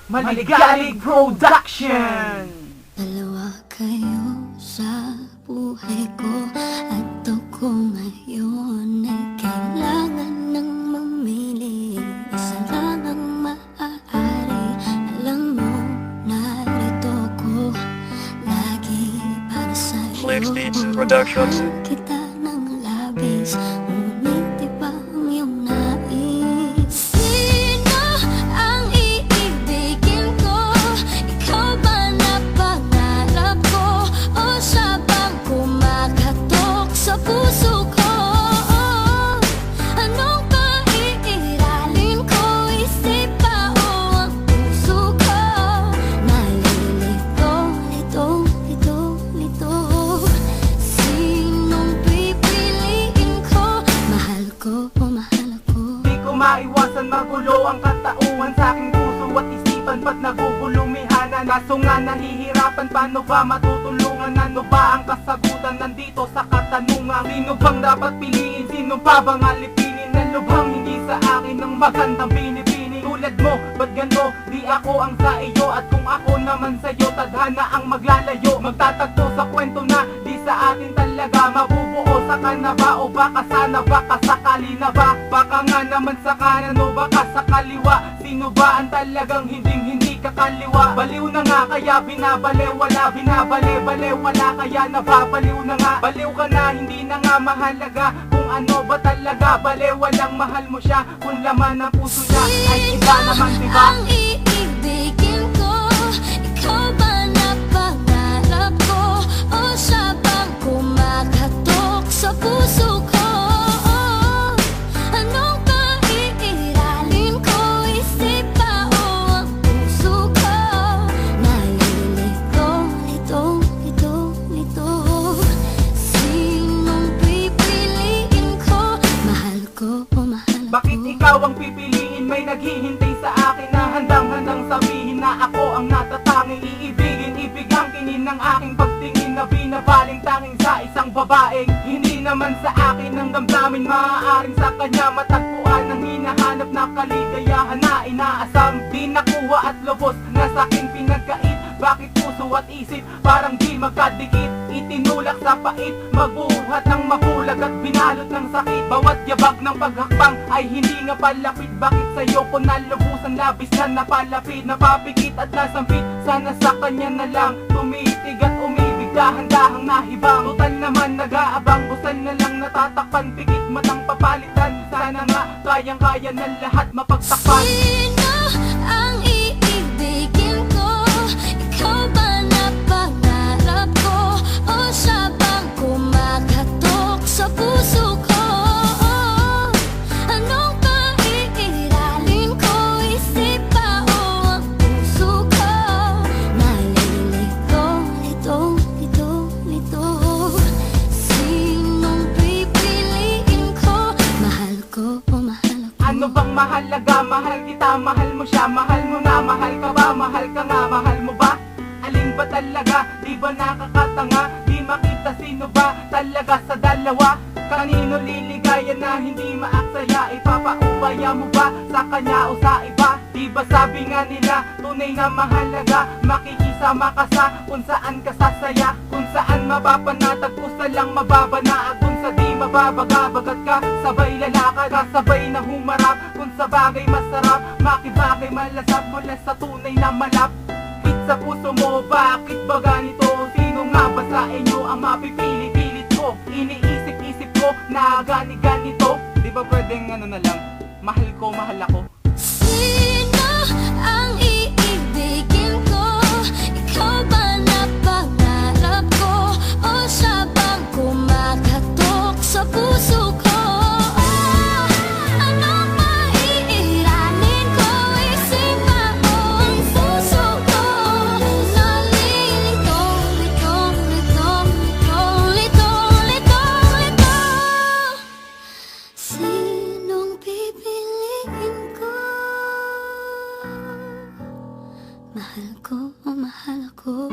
Maligalig Production. Dalawa kayo sa buhay ko at ako ngayon ay kailangan ng mamili. Isa lang ang maaari. Alam mo, narito ko lagi para sa'yo. Flex Beats Productions. Kita ng labis, ngunit iba ang iyong nais. Sino ang iibigin ko? Ikaw ba na pangarap ko? O siya bang kumakatok sa puso ko? Anong paiiralin ko? Isip ba o ang puso ko? Nalilito, lito. Sinong pipiliin ko? Mahal ko o mahal ako? Di ko maiwasan magulo ang katauhan sa aking puso at isipan. Ba't nagugulumihanan? Kaso nga nahihirapan, paano ba matutulungan? Ano ba ang kasagutan? Nandito sa katanungan, sino bang dapat piliin? Sino pa bang alipinin? Na lubhang hindi sa akin ng magandang binibini. Tulad mo, ba't ganto? Di ako ang sa iyo at kung ako naman sa'yo, tadhana ang maglalayo. Magtatagpo sa kwento na di sa atin talaga. Mabubuo sa ka na ba o baka sana baka sakali na ba? Baka nga naman sa kanan o baka sa kaliwa. Sino ba ang talagang hindi kakaliwa? Baliw na nga kaya binabaliw wala, binabaliw wala kaya nababaliw na nga. Baliw ka na hindi na nga mahalaga kung ano ba talaga. Baliw walang mahal mo siya kung laman ng puso niya ay iba naman, diba? Ang iibigin ko, ikaw ba na pangarap ko? O siya bang kumakatok sa puso ko? Anong paiiralin ko? Isip ba o ang puso ko? Nalilito, lito. Sinong pipiliin ko? Mahal ko o mahal ako? Bakit ikaw ang pipiliin? May naghihintay sa akin na handang sabihin na ako ang natatanging iibigin. Ibigang kinin ng aking pagtingin na binabaling tanging sa isang babaeng hindi naman sa akin ang damdamin. Maaaring sa kanya matagpuan ang hinahanap na kaligayahan na inaasam. Di nakuha at lubos na sa'kin pinagkait. Bakit puso at isip parang di magkadikit? Itinulak sa pait, magbuhat ng mabulag at binalot ng sakit. Bawat yabag ng paghakbang ay hindi nga palapit. Bakit sa'yo ko nalubusan labis na napalapit? Napapikit at nasampit, sana sa kanya na lang tumitig at umibig. Dahan-dahang nahibang, total naman nag-aabang. Busan na lang natatakpan, pikit matang papalitan. Sana nga kayang-kaya ng lahat mapagtakpan. Sino ang iibigin ko? Ikaw ba na pangarap ko? O siya bang kumakatok sa puso ko? Anong paiiralin ko? Isip ba o ang puso ko? Nalilito, lito. Sinong pipiliin ko? Mahal ko o mahal ako? Ano bang mahalaga? Mahal kita, mahal mo siya. Mahal mo na, mahal ka ba? Mahal ka nga, mahal mo ba? Alin ba talaga? Di ba nakakatanga? Di makita sino ba talaga sa dalawa? Kanino liligaya na hindi maaksaya? Ipapaubaya mo ba sa kanya o sa iba? Di ba sabi nga nila, tunay na mahalaga makikisama ka sa kung saan ka sasaya. Kung saan mapapanatag, kusa lang mababanaag. Kung sa di mababagabagat ka, sabay lalakad ka, sabay na humarap. Kung sa bagay masarap, makibagay malasap mula sa tunay na malap. Hit sa puso mo, bakit ba ganito? Sino nga ba sa inyo ang mapipili-pilit ko? Iniisip-isip ko na ganito. Di ba pwedeng ano na lang, mahal ko, mahal ako? Sino ang iibigin ko? Ikaw ba na pangarap ko? O siya bang kumakatok sa puso ko? Anong maiiralin ko? Isip ba o ang puso ko? Nalilito, lito. Sinong pipiliin ko? Mahal ko o mahal ako?